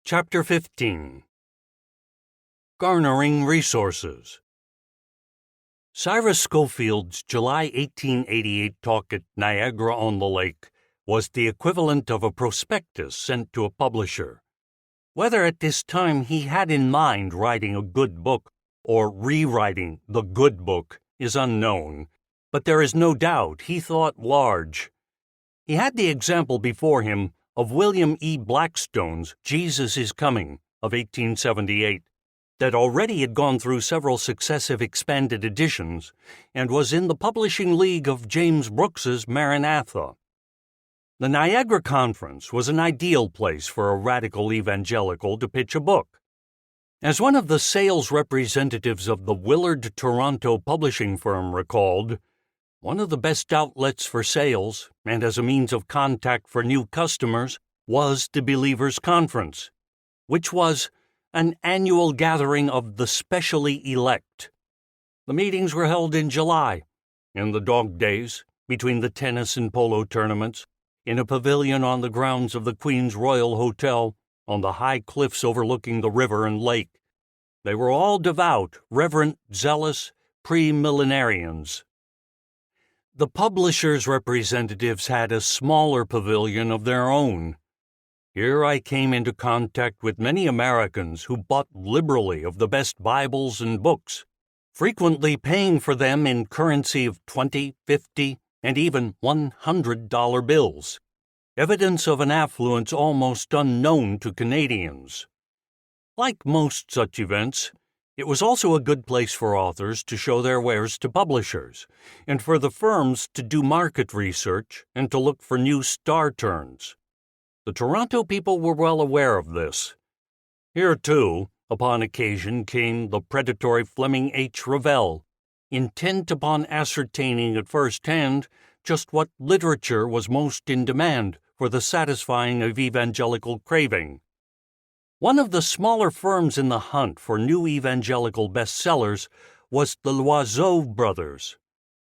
Chapter 15. Garnering Resources. Cyrus Scofield's July 1888 talk at Niagara-on-the-Lake was the equivalent of a prospectus sent to a publisher. Whether at this time he had in mind writing a good book or rewriting the good book is unknown, but there is no doubt he thought large. He had the example before him of William E. Blackstone's Jesus is Coming of 1878, that already had gone through several successive expanded editions and was in the publishing league of James Brooks's Maranatha. The Niagara Conference was an ideal place for a radical evangelical to pitch a book. As one of the sales representatives of the Willard Toronto publishing firm recalled, one of the best outlets for sales, and as a means of contact for new customers, was the Believers' Conference, which was an annual gathering of the specially elect. The meetings were held in July, in the dog days, between the tennis and polo tournaments, in a pavilion on the grounds of the Queen's Royal Hotel, on the high cliffs overlooking the river and lake. They were all devout, reverent, zealous, pre-millenarians. The publishers' representatives had a smaller pavilion of their own. Here I came into contact with many Americans who bought liberally of the best Bibles and books, frequently paying for them in currency of $20, $50, and even $100 bills, evidence of an affluence almost unknown to Canadians. Like most such events, it was also a good place for authors to show their wares to publishers, and for the firms to do market research and to look for new star turns. The Toronto people were well aware of this. Here, too, upon occasion came the predatory Fleming H. Revell, intent upon ascertaining at first hand just what literature was most in demand for the satisfying of evangelical craving. One of the smaller firms in the hunt for new evangelical bestsellers was the Loiseau brothers,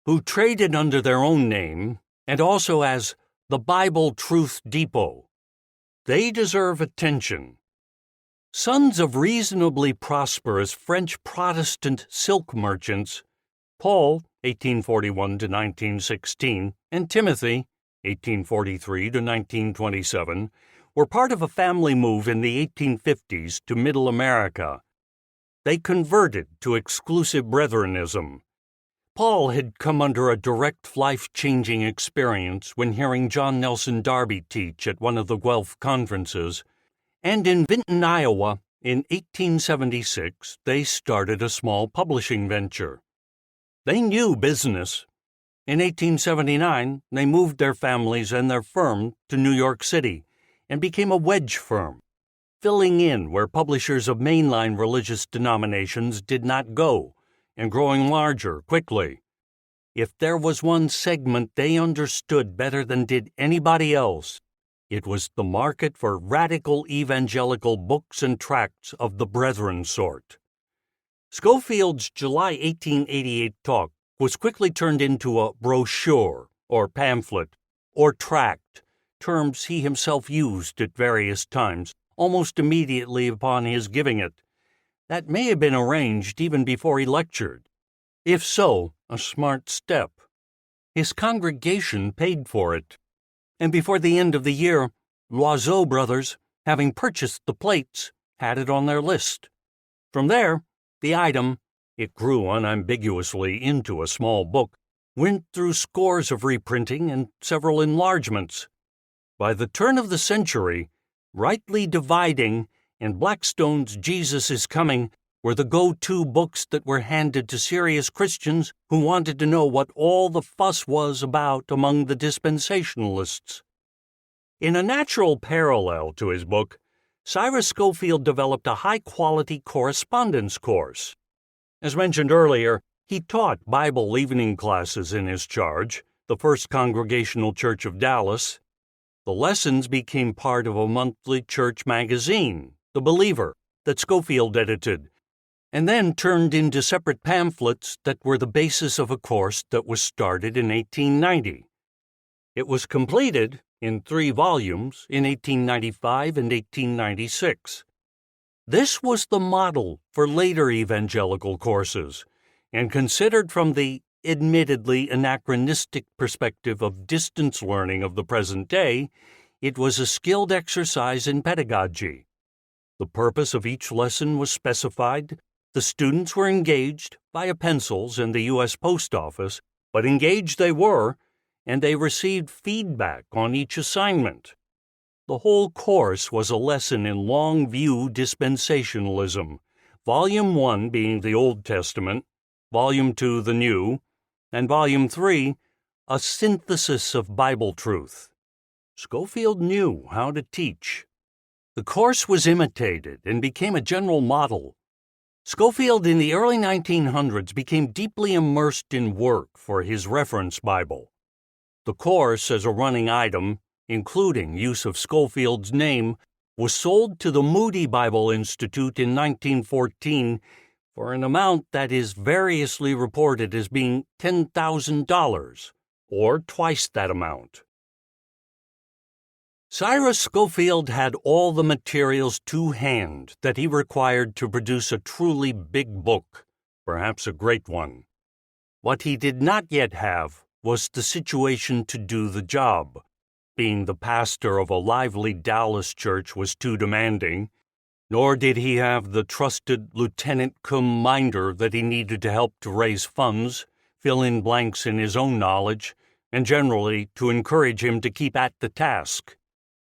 who traded under their own name and also as the Bible Truth Depot. They deserve attention. Sons of reasonably prosperous French Protestant silk merchants, Paul, 1841 to 1916, and Timothy, 1843 to 1927, were part of a family move in the 1850s to Middle America. They converted to exclusive Brethrenism. Paul had come under a direct life-changing experience when hearing John Nelson Darby teach at one of the Guelph conferences, and in Vinton, Iowa, in 1876, they started a small publishing venture. They knew business. In 1879, they moved their families and their firm to New York City and became a wedge firm, filling in where publishers of mainline religious denominations did not go, and growing larger quickly. If there was one segment they understood better than did anybody else, it was the market for radical evangelical books and tracts of the Brethren sort. Scofield's July 1888 talk was quickly turned into a brochure, or pamphlet, or tract, terms he himself used at various times, almost immediately upon his giving it. That may have been arranged even before he lectured. If so, a smart step. His congregation paid for it, and before the end of the year, Loiseau brothers, having purchased the plates, had it on their list. From there, the item, it grew unambiguously into a small book, went through scores of reprinting and several enlargements. By the turn of the century, Rightly Dividing and Blackstone's Jesus is Coming were the go-to books that were handed to serious Christians who wanted to know what all the fuss was about among the Dispensationalists. In a natural parallel to his book, Cyrus Scofield developed a high-quality correspondence course. As mentioned earlier, he taught Bible evening classes in his charge, the First Congregational Church of Dallas. The lessons became part of a monthly church magazine, The Believer, that Scofield edited, and then turned into separate pamphlets that were the basis of a course that was started in 1890. It was completed in 3 volumes in 1895 and 1896. This was the model for later evangelical courses, and considered from the admittedly anachronistic perspective of distance learning of the present day, it was a skilled exercise in pedagogy. The purpose of each lesson was specified, the students were engaged via pencils and the U.S. Post Office, but engaged they were, and they received feedback on each assignment. The whole course was a lesson in long-view dispensationalism, Volume 1 being the Old Testament, Volume 2 the New, and Volume 3 a synthesis of Bible truth. Scofield knew how to teach. The course was imitated and became a general model. Scofield in the early 1900s became deeply immersed in work for his reference Bible. The course, as a running item, including use of Scofield's name, was sold to the Moody Bible Institute in 1914 for an amount that is variously reported as being $10,000, or twice that amount. Cyrus Scofield had all the materials to hand that he required to produce a truly big book, perhaps a great one. What he did not yet have was the situation to do the job. Being the pastor of a lively Dallas church was too demanding, nor did he have the trusted lieutenant cum minder that he needed to help to raise funds, fill in blanks in his own knowledge, and generally to encourage him to keep at the task.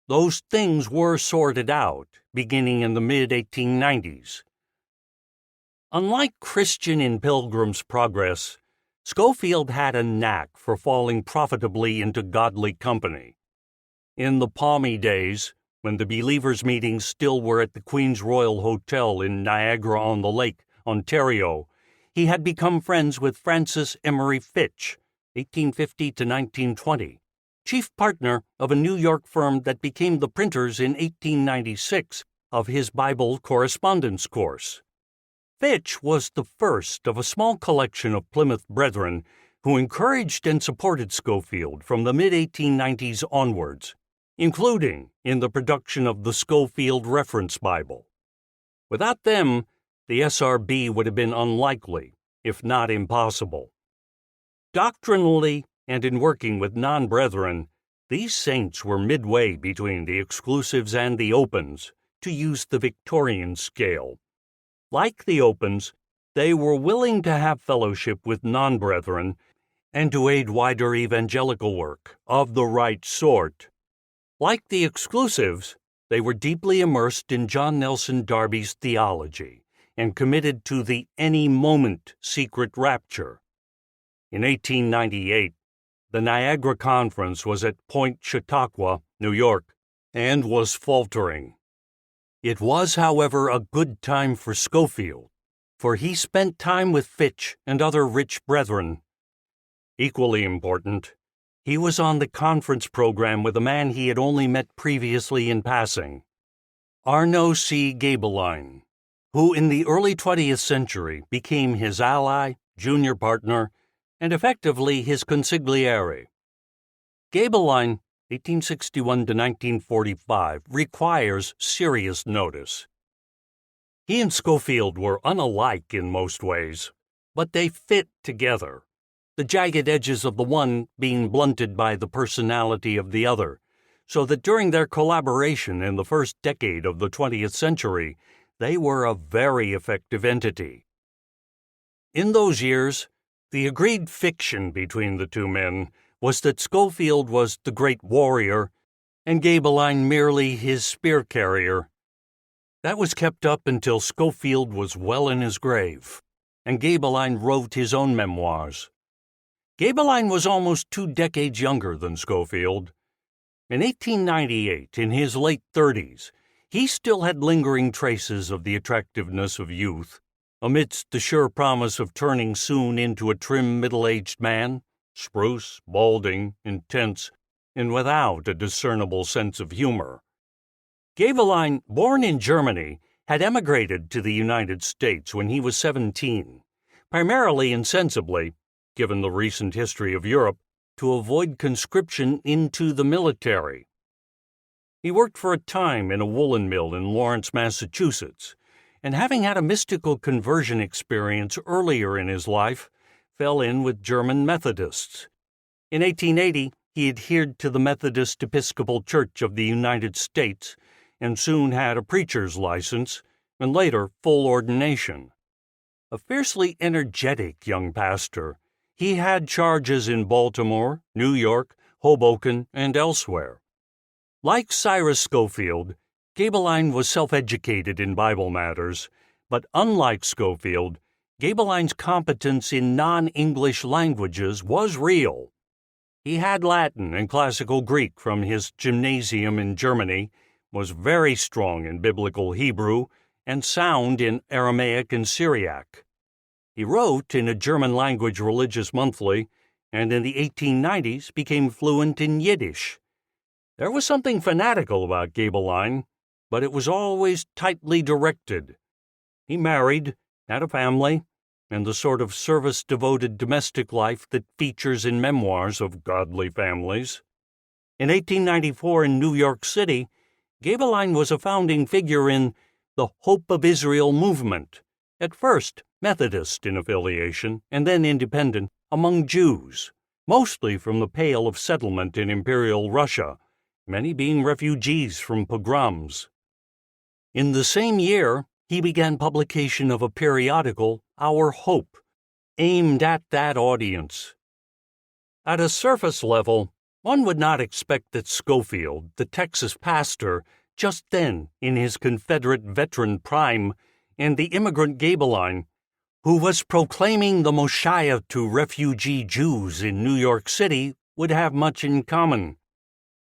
Those things were sorted out, beginning in the mid-1890s. Unlike Christian in Pilgrim's Progress, Scofield had a knack for falling profitably into godly company. In the palmy days, when the believers' meetings still were at the Queen's Royal Hotel in Niagara-on-the-Lake, Ontario, he had become friends with Francis Emery Fitch, 1850 to 1920, chief partner of a New York firm that became the printers in 1896 of his Bible correspondence course. Fitch was the first of a small collection of Plymouth brethren who encouraged and supported Scofield from the mid-1890s onwards, including in the production of the Scofield Reference Bible. Without them, the SRB would have been unlikely, if not impossible. Doctrinally and in working with non-brethren, these saints were midway between the exclusives and the opens, to use the Victorian scale. Like the opens, they were willing to have fellowship with non-brethren and to aid wider evangelical work of the right sort. Like the exclusives, they were deeply immersed in John Nelson Darby's theology and committed to the any-moment secret rapture. In 1898, the Niagara Conference was at Point Chautauqua, New York, and was faltering. It was, however, a good time for Scofield, for he spent time with Fitch and other rich brethren. Equally important, he was on the conference program with a man he had only met previously in passing, Arno C. Gaebelein, who in the early 20th century became his ally, junior partner, and effectively his consigliere. Gaebelein, 1861 to 1945, requires serious notice. He and Scofield were unalike in most ways, but they fit together, the jagged edges of the one being blunted by the personality of the other, so that during their collaboration in the first decade of the 20th century, they were a very effective entity. In those years, the agreed fiction between the two men was that Scofield was the great warrior and Gaebelein merely his spear carrier. That was kept up until Scofield was well in his grave, and Gaebelein wrote his own memoirs. Gaebelein was almost 2 decades younger than Scofield. In 1898, in his late 30s, he still had lingering traces of the attractiveness of youth, amidst the sure promise of turning soon into a trim middle-aged man, spruce, balding, intense, and without a discernible sense of humor. Gaebelein, born in Germany, had emigrated to the United States when he was 17, primarily insensibly, given the recent history of Europe, to avoid conscription into the military. He worked for a time in a woolen mill in Lawrence, Massachusetts, and having had a mystical conversion experience earlier in his life, fell in with German Methodists. In 1880, he adhered to the Methodist Episcopal Church of the United States and soon had a preacher's license and later full ordination. A fiercely energetic young pastor, he had charges in Baltimore, New York, Hoboken, and elsewhere. Like Cyrus Scofield, Gaebelein was self-educated in Bible matters, but unlike Scofield, Gaebelein's competence in non-English languages was real. He had Latin and classical Greek from his gymnasium in Germany, was very strong in biblical Hebrew, and sound in Aramaic and Syriac. He wrote in a German-language religious monthly, and in the 1890s became fluent in Yiddish. There was something fanatical about Gaebelein, but it was always tightly directed. He married, had a family, and the sort of service-devoted domestic life that features in memoirs of godly families. In 1894 in New York City, Gaebelein was a founding figure in the Hope of Israel movement, at first Methodist in affiliation and then independent, among Jews, mostly from the Pale of Settlement in Imperial Russia, many being refugees from pogroms. In the same year, he began publication of a periodical, Our Hope, aimed at that audience. At a surface level, one would not expect that Scofield, the Texas pastor, just then in his Confederate veteran prime, and the immigrant Gaebelein, who was proclaiming the Moshiach to refugee Jews in New York City, would have much in common.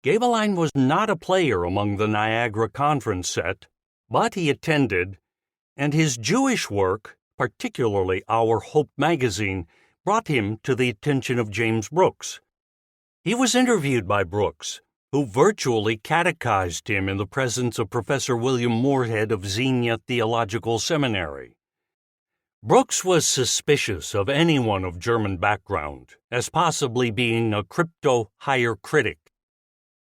Gaebelein was not a player among the Niagara Conference set, but he attended, and his Jewish work, particularly Our Hope magazine, brought him to the attention of James Brooks. He was interviewed by Brooks, who virtually catechized him in the presence of Professor William Moorhead of Xenia Theological Seminary. Brooks was suspicious of anyone of German background, as possibly being a crypto-hire critic.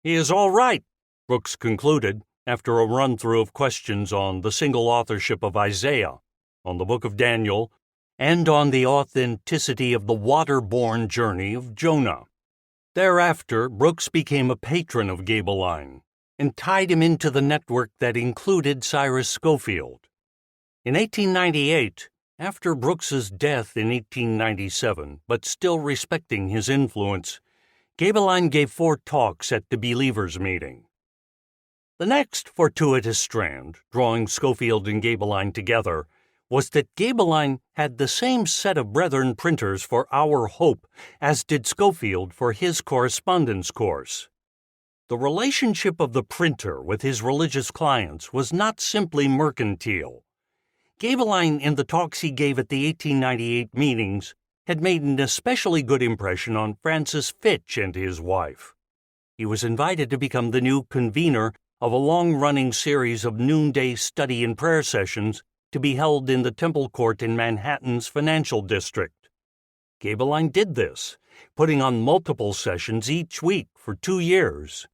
"He is all right," Brooks concluded, after a run-through of questions on the single authorship of Isaiah, on the book of Daniel, and on the authenticity of the water-borne journey of Jonah. Thereafter, Brooks became a patron of Gaebelein and tied him into the network that included Cyrus Scofield. In 1898, after Brooks's death in 1897, but still respecting his influence, Gaebelein gave 4 talks at the Believers' meeting. The next fortuitous strand, drawing Scofield and Gaebelein together, was that Gaebelein had the same set of brethren printers for Our Hope as did Scofield for his correspondence course. The relationship of the printer with his religious clients was not simply mercantile. Gaebelein, in the talks he gave at the 1898 meetings, had made an especially good impression on Francis Fitch and his wife. He was invited to become the new convener of a long-running series of noonday study and prayer sessions to be held in the Temple Court in Manhattan's financial district. Gaebelein did this, putting on multiple sessions each week for 2 years.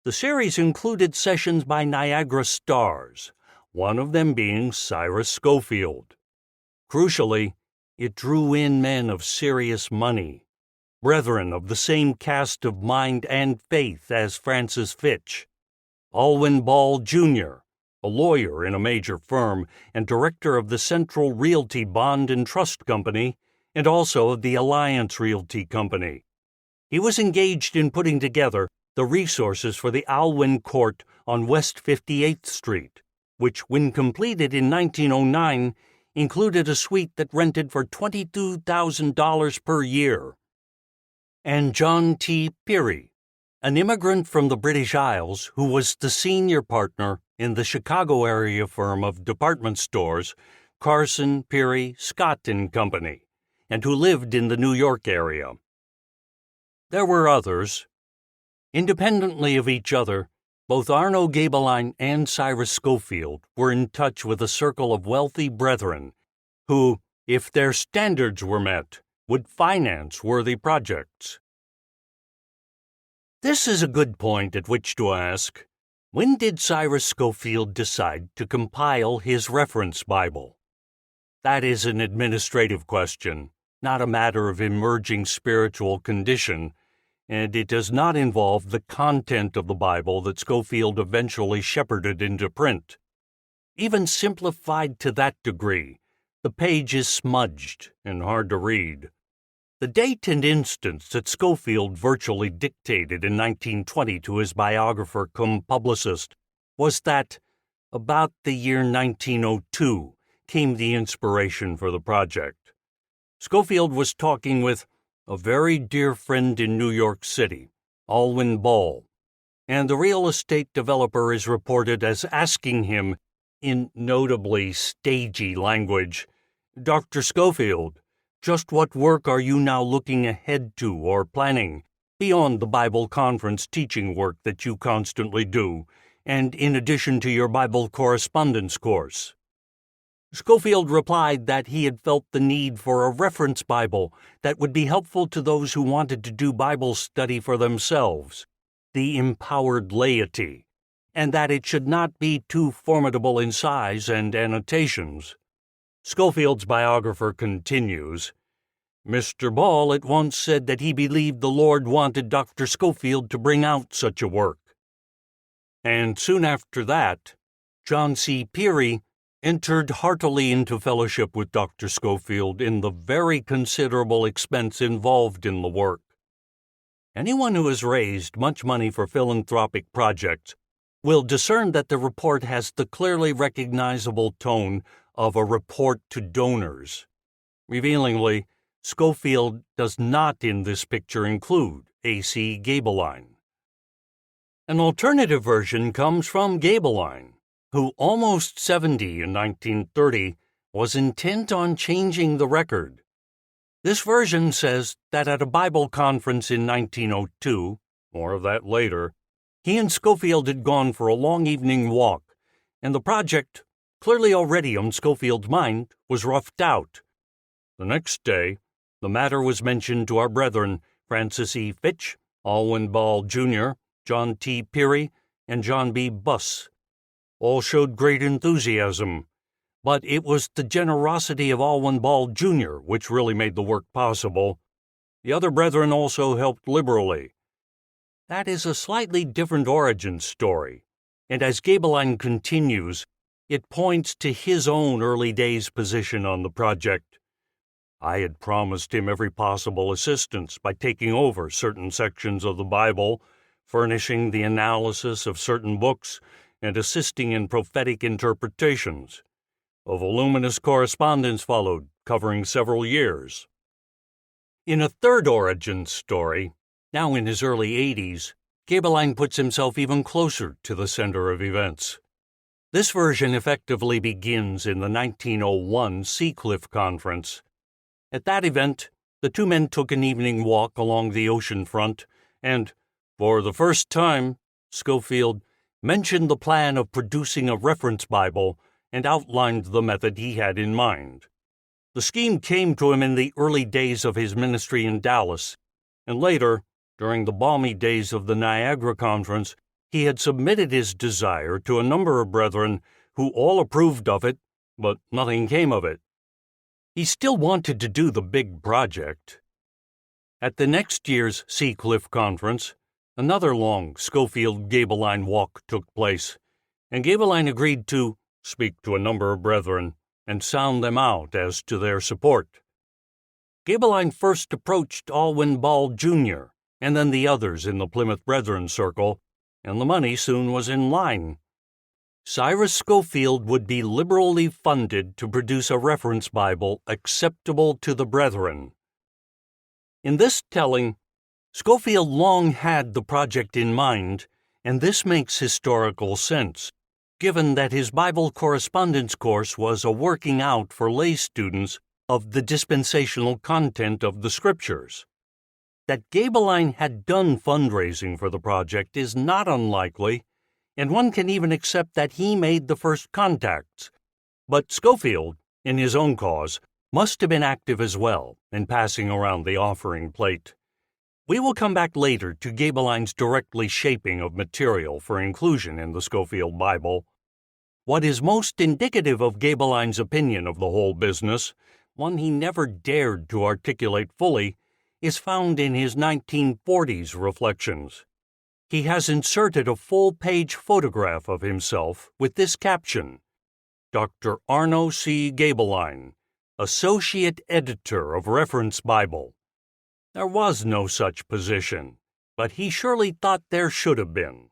The series included sessions by Niagara stars, one of them being Cyrus Scofield. Crucially, it drew in men of serious money, brethren of the same cast of mind and faith as Francis Fitch. Alwyn Ball, Jr., a lawyer in a major firm and director of the Central Realty Bond and Trust Company, and also of the Alliance Realty Company. He was engaged in putting together the resources for the Alwyn Court on West 58th Street, which, when completed in 1909, included a suite that rented for $22,000 per year. And John T. Peary, an immigrant from the British Isles who was the senior partner in the Chicago area firm of department stores Carson, Peary, Scott & Company, and who lived in the New York area. There were others. Independently of each other, both Arno Gaebelein and Cyrus Scofield were in touch with a circle of wealthy brethren who, if their standards were met, would finance worthy projects. This is a good point at which to ask, When did Cyrus Scofield decide to compile his reference Bible? That is an administrative question, not a matter of emerging spiritual condition, and it does not involve the content of the Bible that Scofield eventually shepherded into print. Even simplified to that degree, the page is smudged and hard to read. The date and instance that Scofield virtually dictated in 1920 to his biographer cum publicist was that, about the year 1902, came the inspiration for the project. Scofield was talking with a very dear friend in New York City, Alwyn Ball, and the real estate developer is reported as asking him, in notably stagey language, "Dr. Scofield, just what work are you now looking ahead to or planning, beyond the Bible conference teaching work that you constantly do, and in addition to your Bible correspondence course?" Scofield replied that he had felt the need for a reference Bible that would be helpful to those who wanted to do Bible study for themselves, the empowered laity, and that it should not be too formidable in size and annotations. Scofield's biographer continues, "Mr. Ball at once said that he believed the Lord wanted Dr. Scofield to bring out such a work." And soon after that, John C. Peary entered heartily into fellowship with Dr. Scofield in the very considerable expense involved in the work. Anyone who has raised much money for philanthropic projects will discern that the report has the clearly recognizable tone of a report to donors. Revealingly, Scofield does not in this picture include A.C. Gabeline. An alternative version comes from Gabeline, who, almost 70 in 1930, was intent on changing the record. This version says that at a Bible conference in 1902, more of that later, he and Scofield had gone for a long evening walk, and the project, clearly already on Scofield's mind, was roughed out. The next day, the matter was mentioned to our brethren Francis E. Fitch, Alwyn Ball, Jr., John T. Peary, and John B. Buss. All showed great enthusiasm, but it was the generosity of Alwyn Ball, Jr., which really made the work possible. The other brethren also helped liberally. That is a slightly different origin story, and as Gabeline continues, it points to his own early days position on the project. "I had promised him every possible assistance by taking over certain sections of the Bible, furnishing the analysis of certain books, and assisting in prophetic interpretations. A voluminous correspondence followed, covering several years." In a third origin story, now in his early 80s, Gabeline puts himself even closer to the center of events. This version effectively begins in the 1901 Seacliff Conference. At that event, the two men took an evening walk along the ocean front, and, for the first time, Scofield mentioned the plan of producing a reference Bible and outlined the method he had in mind. The scheme came to him in the early days of his ministry in Dallas, and later, during the balmy days of the Niagara Conference, he had submitted his desire to a number of brethren who all approved of it, but nothing came of it. He still wanted to do the big project. At the next year's Seacliff Conference, another long Scofield-Gabeline walk took place, and Gabeline agreed to speak to a number of brethren and sound them out as to their support. Gabeline first approached Alwyn Ball, Jr., and then the others in the Plymouth Brethren Circle, and the money soon was in line. Cyrus Scofield would be liberally funded to produce a reference Bible acceptable to the brethren. In this telling, Scofield long had the project in mind, and this makes historical sense, given that his Bible correspondence course was a working out for lay students of the dispensational content of the Scriptures. That Gabeline had done fundraising for the project is not unlikely, and one can even accept that he made the first contacts. But Scofield, in his own cause, must have been active as well in passing around the offering plate. We will come back later to Gabeline's directly shaping of material for inclusion in the Scofield Bible. What is most indicative of Gabeline's opinion of the whole business, one he never dared to articulate fully, is found in his 1940s reflections. He has inserted a full-page photograph of himself with this caption: Dr. Arno C. Gabeline, Associate Editor of Reference Bible. There was no such position, but he surely thought there should have been.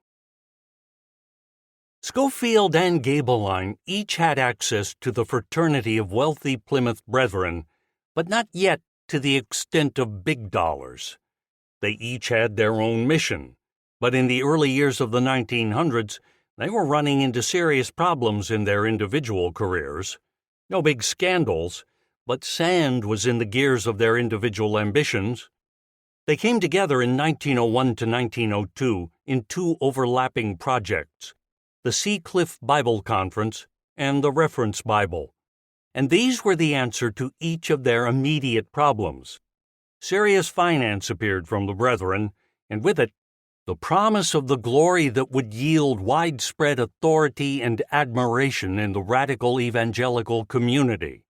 Scofield and Gabeline each had access to the fraternity of wealthy Plymouth brethren, but not yet to the extent of big dollars. They each had their own mission, but in the early years of the 1900s, they were running into serious problems in their individual careers. No big scandals, but sand was in the gears of their individual ambitions. They came together in 1901 to 1902 in two overlapping projects, the Seacliff Bible Conference and the Reference Bible, and these were the answer to each of their immediate problems. Serious finance appeared from the brethren, and with it, the promise of the glory that would yield widespread authority and admiration in the radical evangelical community.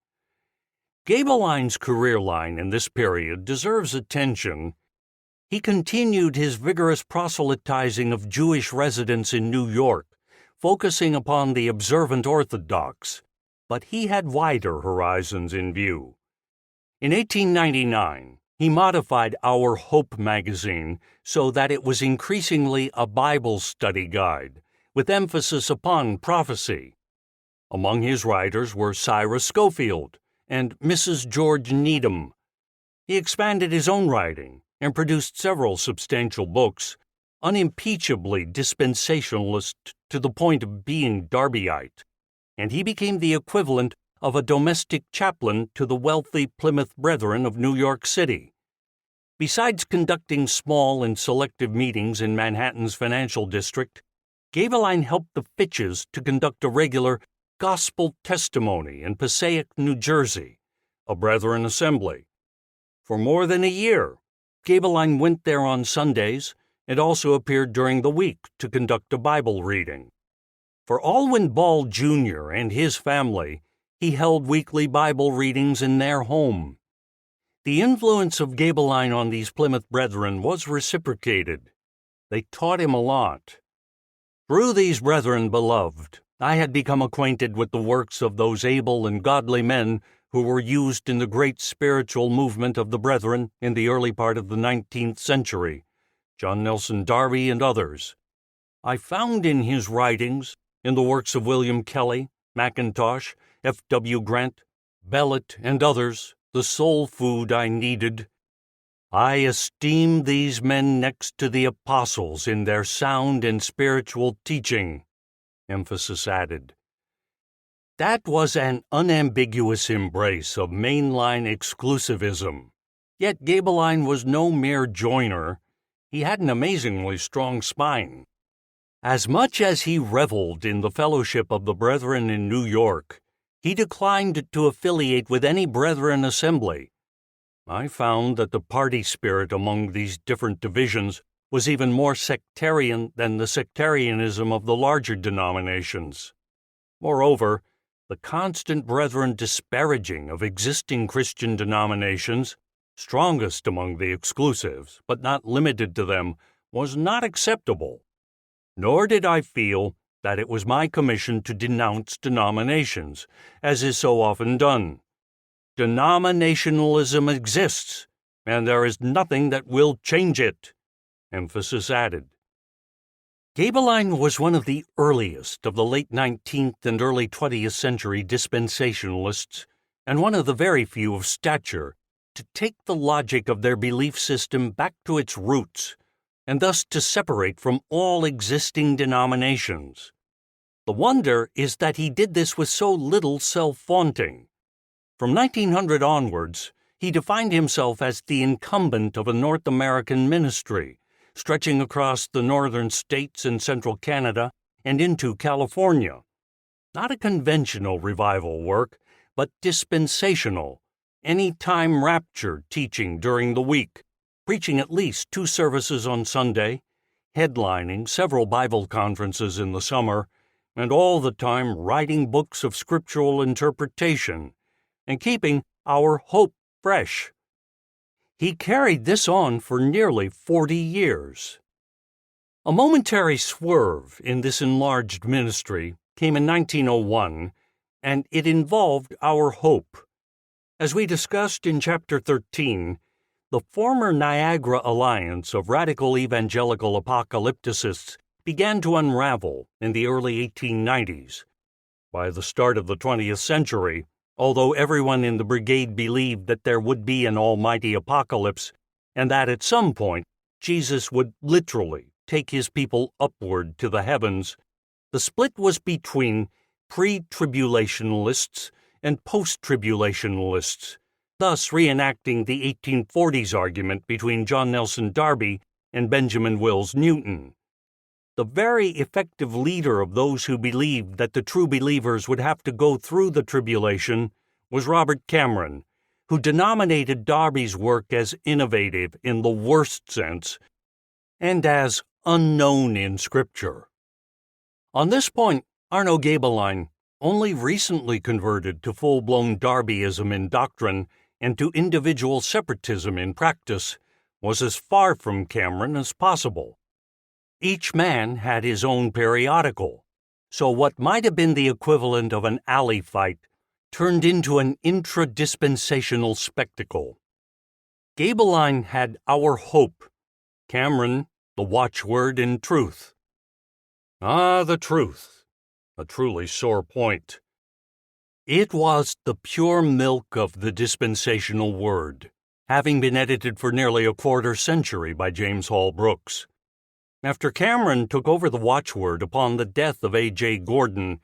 Gabeline's career line in this period deserves attention. He continued his vigorous proselytizing of Jewish residents in New York, focusing upon the observant Orthodox, but he had wider horizons in view. In 1899, he modified Our Hope magazine so that it was increasingly a Bible study guide, with emphasis upon prophecy. Among his writers were Cyrus Scofield and Mrs. George Needham. He expanded his own writing and produced several substantial books, unimpeachably dispensationalist to the point of being Darbyite, and he became the equivalent of a domestic chaplain to the wealthy Plymouth Brethren of New York City. Besides conducting small and selective meetings in Manhattan's financial district, Gabeline helped the Fitches to conduct a regular gospel testimony in Passaic, New Jersey, a Brethren assembly. For more than a year, Gabeline went there on Sundays and also appeared during the week to conduct a Bible reading. For Alwyn Ball, Jr. and his family, he held weekly Bible readings in their home. The influence of Gabeline on these Plymouth brethren was reciprocated. They taught him a lot. Through these brethren beloved, I had become acquainted with the works of those able and godly men who were used in the great spiritual movement of the brethren in the early part of the 19th century, John Nelson Darby and others. I found in his writings, in the works of William Kelly, Mackintosh, F. W. Grant, Bellet, and others, the soul food I needed. I esteem these men next to the apostles in their sound and spiritual teaching, emphasis added. That was an unambiguous embrace of mainline exclusivism. Yet Gabeline was no mere joiner. He had an amazingly strong spine. As much as he reveled in the fellowship of the brethren in New York, he declined to affiliate with any brethren assembly. I found that the party spirit among these different divisions was even more sectarian than the sectarianism of the larger denominations. Moreover, the constant brethren disparaging of existing Christian denominations, strongest among the exclusives, but not limited to them, was not acceptable. Nor did I feel that it was my commission to denounce denominations, as is so often done. Denominationalism exists, and there is nothing that will change it, emphasis added. Gabeline was one of the earliest of the late 19th and early 20th century dispensationalists, and one of the very few of stature to take the logic of their belief system back to its roots, and thus to separate from all existing denominations. The wonder is that he did this with so little self-vaunting. From 1900 onwards, he defined himself as the incumbent of a North American ministry, stretching across the northern states and central Canada and into California. Not a conventional revival work, but dispensational, anytime rapture teaching during the week, preaching at least 2 services on Sunday, headlining several Bible conferences in the summer, and all the time writing books of scriptural interpretation and keeping our hope fresh. He carried this on for nearly 40 years. A momentary swerve in this enlarged ministry came in 1901, and it involved our hope. As we discussed in Chapter 13, the former Niagara alliance of radical evangelical apocalypticists began to unravel in the early 1890s. By the start of the 20th century, although everyone in the brigade believed that there would be an almighty apocalypse and that at some point Jesus would literally take his people upward to the heavens, the split was between pre-tribulationalists and post-tribulationalists, thus reenacting the 1840s argument between John Nelson Darby and Benjamin Wills Newton. The very effective leader of those who believed that the true believers would have to go through the tribulation was Robert Cameron, who denominated Darby's work as innovative in the worst sense and as unknown in Scripture. On this point, Arno Gaebelein, only recently converted to full-blown Darbyism in doctrine and to individual separatism in practice, was as far from Cameron as possible. Each man had his own periodical, so what might have been the equivalent of an alley fight turned into an intra-dispensational spectacle. Gaebelein had our hope, Cameron the watchword in truth. Ah, the truth, a truly sore point. It was the pure milk of the dispensational word, having been edited for nearly a quarter century by James Hall Brooks. After Cameron took over the watchword upon the death of A.J. Gordon,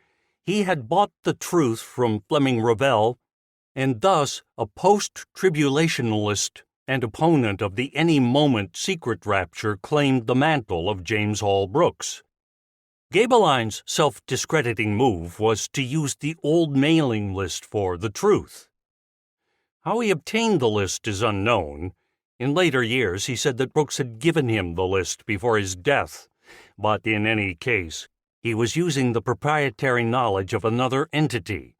he had bought the truth from Fleming Revell, and thus a post-tribulationalist and opponent of the any-moment secret rapture claimed the mantle of James Hall Brooks. Gaebelein's self-discrediting move was to use the old mailing list for the truth. How he obtained the list is unknown. In later years, he said that Brooks had given him the list before his death, but in any case, he was using the proprietary knowledge of another entity.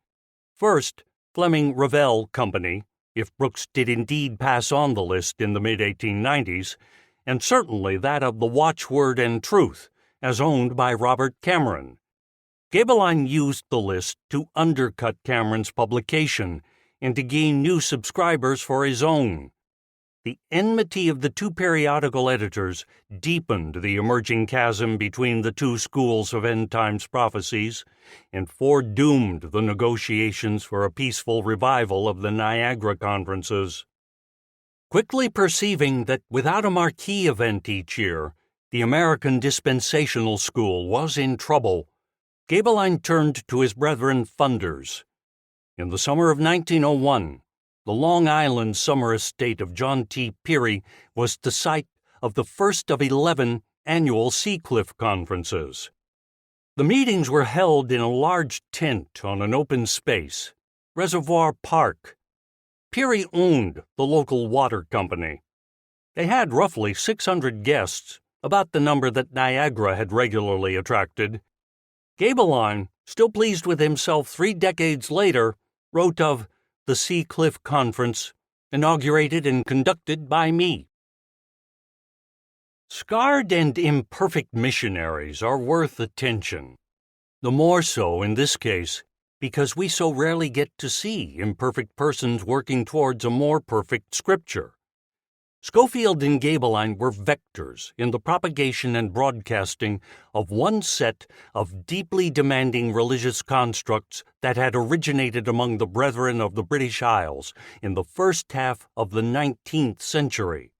First, Fleming Revell Company, if Brooks did indeed pass on the list in the mid-1890s, and certainly that of the Watchword and Truth, as owned by Robert Cameron. Gaebelein used the list to undercut Cameron's publication and to gain new subscribers for his own. The enmity of the two periodical editors deepened the emerging chasm between the two schools of end-times prophecies and foredoomed the negotiations for a peaceful revival of the Niagara conferences. Quickly perceiving that without a marquee event each year, the American dispensational school was in trouble, Gaebelein turned to his brethren funders. In the summer of 1901, the Long Island summer estate of John T. Peary was the site of the first of 11 annual Seacliff conferences. The meetings were held in a large tent on an open space, Reservoir Park. Peary owned the local water company. They had roughly 600 guests, about the number that Niagara had regularly attracted. Gaebelein, still pleased with himself 3 decades later, wrote of the Seacliff Conference, inaugurated and conducted by me. Scarred and imperfect missionaries are worth attention, the more so in this case because we so rarely get to see imperfect persons working towards a more perfect Scripture. Scofield and Gaebelein were vectors in the propagation and broadcasting of one set of deeply demanding religious constructs that had originated among the brethren of the British Isles in the first half of the 19th century.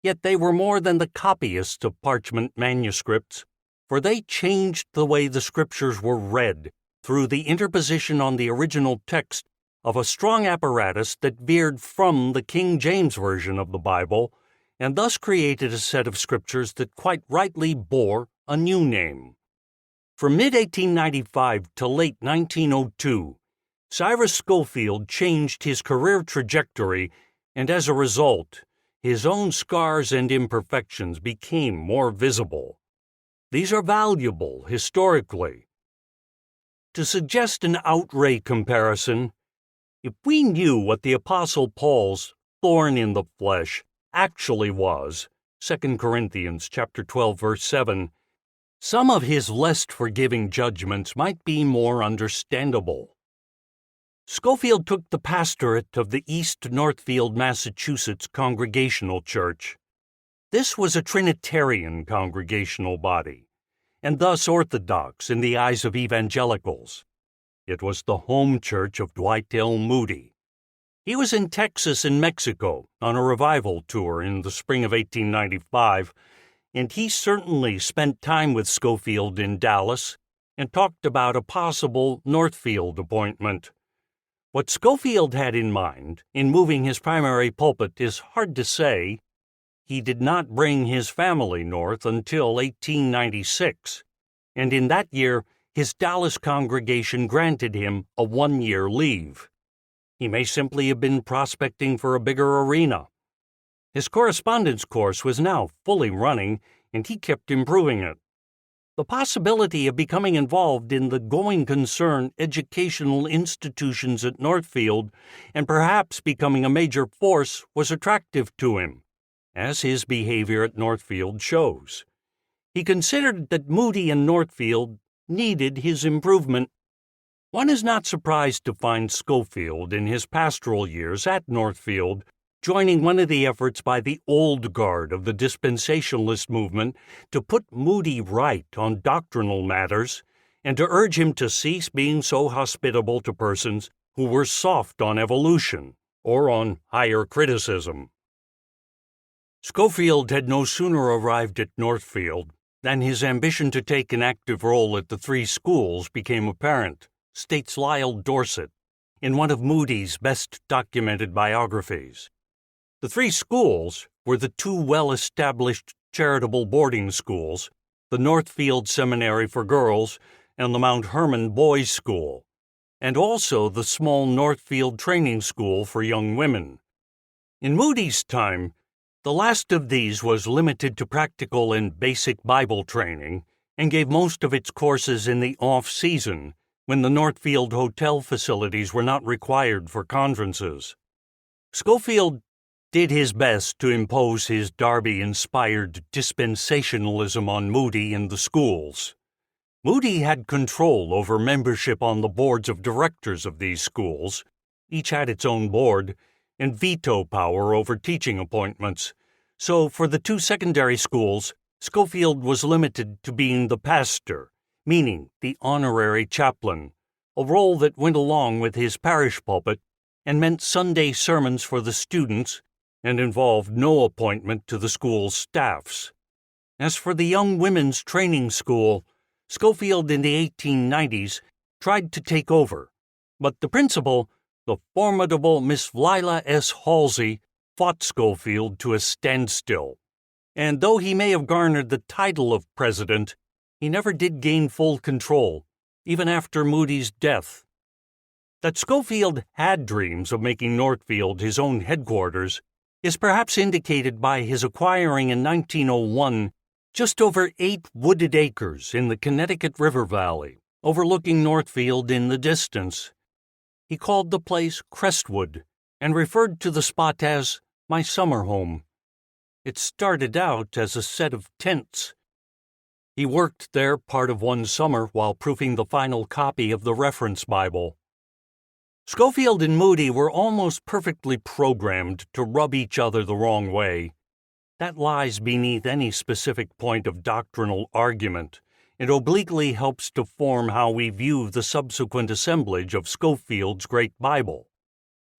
Yet they were more than the copyists of parchment manuscripts, for they changed the way the Scriptures were read through the interposition on the original text of a strong apparatus that veered from the King James Version of the Bible, and thus created a set of scriptures that quite rightly bore a new name. From mid-1895 to late 1902, Cyrus Scofield changed his career trajectory, and as a result, his own scars and imperfections became more visible. These are valuable historically. To suggest an outright comparison, if we knew what the Apostle Paul's thorn in the flesh actually was, 2 Corinthians chapter 12, verse 7, some of his less forgiving judgments might be more understandable. Scofield took the pastorate of the East Northfield, Massachusetts Congregational Church. This was a Trinitarian congregational body, and thus orthodox in the eyes of evangelicals. It was the home church of Dwight L. Moody. He was in Texas and Mexico on a revival tour in the spring of 1895, and he certainly spent time with Scofield in Dallas and talked about a possible Northfield appointment. What Scofield had in mind in moving his primary pulpit is hard to say. He did not bring his family north until 1896, and in that year his Dallas congregation granted him a one-year leave. He may simply have been prospecting for a bigger arena. His correspondence course was now fully running, and he kept improving it. The possibility of becoming involved in the going concern educational institutions at Northfield and perhaps becoming a major force was attractive to him, as his behavior at Northfield shows. He considered that Moody and Northfield needed his improvement. One is not surprised to find Scofield in his pastoral years at Northfield joining one of the efforts by the old guard of the Dispensationalist movement to put Moody right on doctrinal matters and to urge him to cease being so hospitable to persons who were soft on evolution or on higher criticism. Scofield had no sooner arrived at Northfield than his ambition to take an active role at the three schools became apparent, states Lyle Dorset in one of Moody's best documented biographies. The three schools were the two well-established charitable boarding schools, the Northfield Seminary for Girls and the Mount Hermon Boys' School, and also the small Northfield Training School for young women. In Moody's time, the last of these was limited to practical and basic Bible training and gave most of its courses in the off-season, when the Northfield hotel facilities were not required for conferences. Scofield did his best to impose his Darby-inspired dispensationalism on Moody and the schools. Moody had control over membership on the boards of directors of these schools, each had its own board, and veto power over teaching appointments, so for the two secondary schools, Scofield was limited to being the pastor, meaning the honorary chaplain, a role that went along with his parish pulpit and meant Sunday sermons for the students and involved no appointment to the school's staffs. As for the young women's training school, Scofield in the 1890s tried to take over, but the principal, the formidable Miss Lila S. Halsey, fought Scofield to a standstill, and though he may have garnered the title of president, he never did gain full control, even after Moody's death. That Scofield had dreams of making Northfield his own headquarters is perhaps indicated by his acquiring in 1901 just over 8 wooded acres in the Connecticut River Valley, overlooking Northfield in the distance. He called the place Crestwood and referred to the spot as my summer home. It started out as a set of tents. He worked there part of one summer while proofing the final copy of the Reference Bible. Scofield and Moody were almost perfectly programmed to rub each other the wrong way. That lies beneath any specific point of doctrinal argument. It obliquely helps to form how we view the subsequent assemblage of Scofield's Great Bible.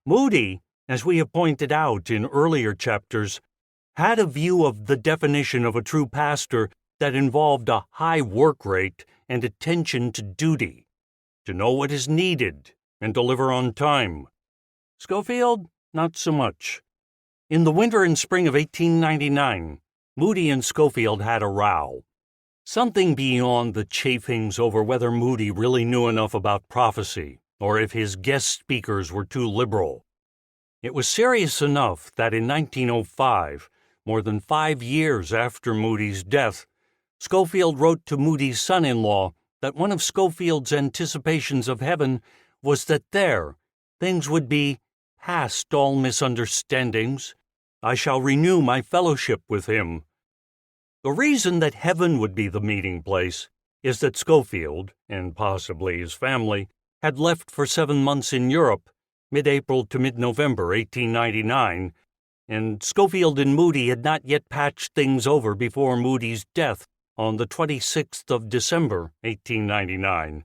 Moody, as we have pointed out in earlier chapters, had a view of the definition of a true pastor that involved a high work rate and attention to duty, to know what is needed and deliver on time. Scofield, not so much. In the winter and spring of 1899, Moody and Scofield had a row. Something beyond the chafings over whether Moody really knew enough about prophecy, or if his guest speakers were too liberal. It was serious enough that in 1905, more than 5 years after Moody's death, Scofield wrote to Moody's son-in-law that one of Scofield's anticipations of heaven was that there things would be past all misunderstandings. I shall renew my fellowship with him. The reason that heaven would be the meeting place is that Scofield, and possibly his family, had left for 7 months in Europe, mid-April to mid-November 1899, and Scofield and Moody had not yet patched things over before Moody's death on the 26th of December 1899.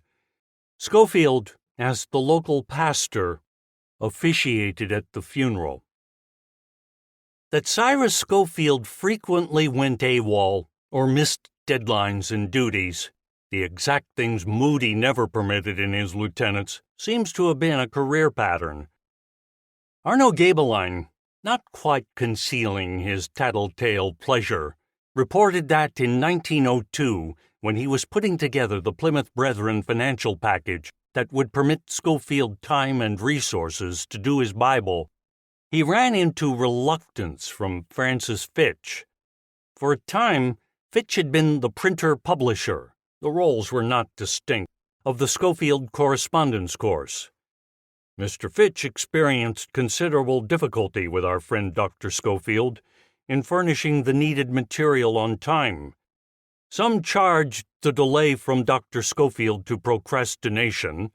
Scofield, as the local pastor, officiated at the funeral. That Cyrus Scofield frequently went AWOL or missed deadlines and duties, the exact things Moody never permitted in his lieutenants, seems to have been a career pattern. Arno Gaebelein, not quite concealing his tattletale pleasure, reported that in 1902, when he was putting together the Plymouth Brethren financial package that would permit Scofield time and resources to do his Bible, he ran into reluctance from Francis Fitch. For a time, Fitch had been the printer-publisher, the roles were not distinct, of the Scofield correspondence course. Mr. Fitch experienced considerable difficulty with our friend Dr. Scofield in furnishing the needed material on time. Some charged the delay from Dr. Scofield to procrastination,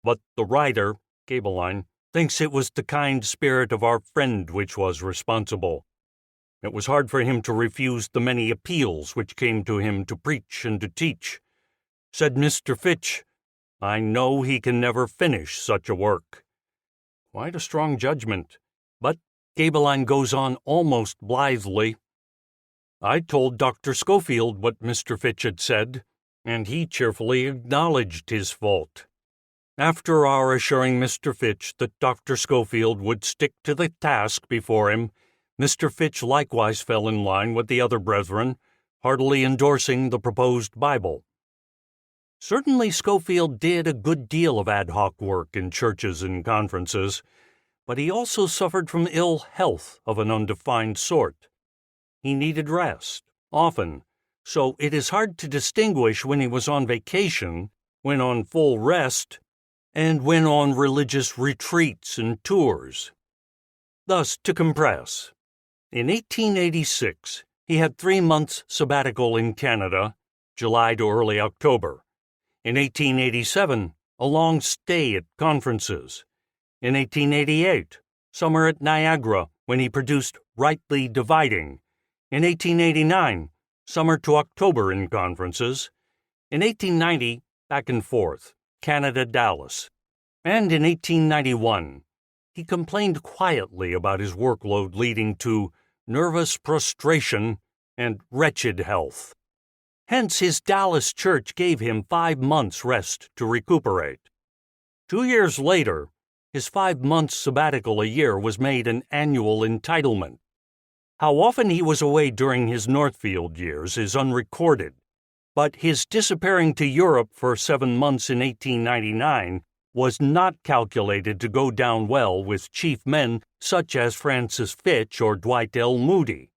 but the writer, Gaebelein, thinks it was the kind spirit of our friend which was responsible. It was hard for him to refuse the many appeals which came to him to preach and to teach. Said Mr. Fitch, "I know he can never finish such a work." Quite a strong judgment, but Gaebelein goes on almost blithely. I told Dr. Scofield what Mr. Fitch had said, and he cheerfully acknowledged his fault. After our assuring Mr. Fitch that Dr. Scofield would stick to the task before him, Mr. Fitch likewise fell in line with the other brethren, heartily endorsing the proposed Bible. Certainly Scofield did a good deal of ad hoc work in churches and conferences, but he also suffered from ill health of an undefined sort. He needed rest, often, so it is hard to distinguish when he was on vacation, when on full rest, and when on religious retreats and tours. Thus, to compress, in 1886, he had 3 months sabbatical in Canada, July to early October. In 1887, a long stay at conferences. In 1888, summer at Niagara, when he produced Rightly Dividing. In 1889, summer to October in conferences. In 1890, back and forth, Canada, Dallas. And in 1891, he complained quietly about his workload leading to nervous prostration and wretched health. Hence, his Dallas church gave him 5 months' rest to recuperate. 2 years later, his 5 months' sabbatical a year was made an annual entitlement. How often he was away during his Northfield years is unrecorded, but his disappearing to Europe for 7 months in 1899 was not calculated to go down well with chief men such as Francis Fitch or Dwight L. Moody.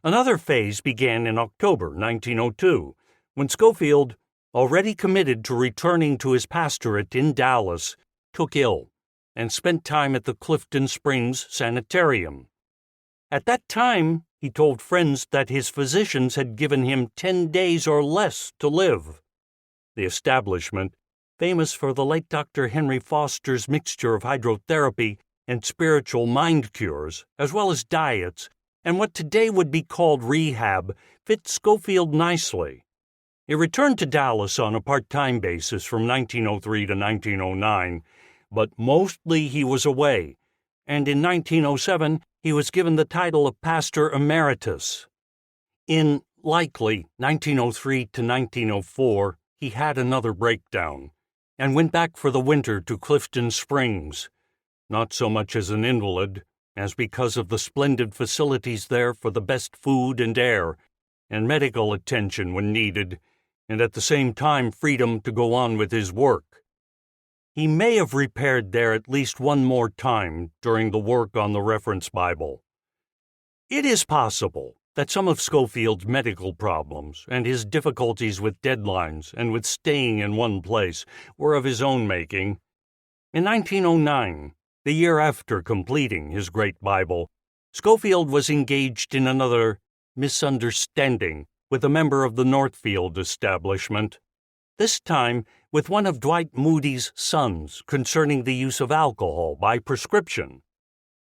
Another phase began in October 1902, when Scofield, already committed to returning to his pastorate in Dallas, took ill and spent time at the Clifton Springs Sanitarium. At that time, he told friends that his physicians had given him 10 days or less to live. The establishment, famous for the late Dr. Henry Foster's mixture of hydrotherapy and spiritual mind cures, as well as diets, and what today would be called rehab, fit Scofield nicely. He returned to Dallas on a part-time basis from 1903 to 1909, but mostly he was away, and in 1907 he was given the title of Pastor Emeritus. In, likely, 1903 to 1904, he had another breakdown, and went back for the winter to Clifton Springs, not so much as an invalid, as because of the splendid facilities there for the best food and air, and medical attention when needed, and at the same time freedom to go on with his work. He may have repaired there at least one more time during the work on the Reference Bible. It is possible that some of Scofield's medical problems and his difficulties with deadlines and with staying in one place were of his own making. In 1909, the year after completing his great Bible, Scofield was engaged in another misunderstanding with a member of the Northfield establishment, this time with one of Dwight Moody's sons concerning the use of alcohol by prescription.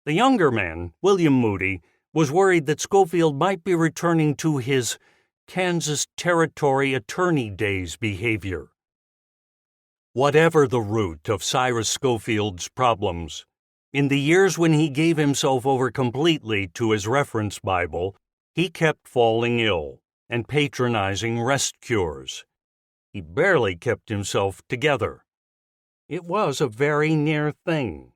The younger man, William Moody, was worried that Scofield might be returning to his Kansas Territory attorney days behavior. Whatever the root of Cyrus Scofield's problems, in the years when he gave himself over completely to his reference Bible, he kept falling ill and patronizing rest cures. He barely kept himself together. It was a very near thing.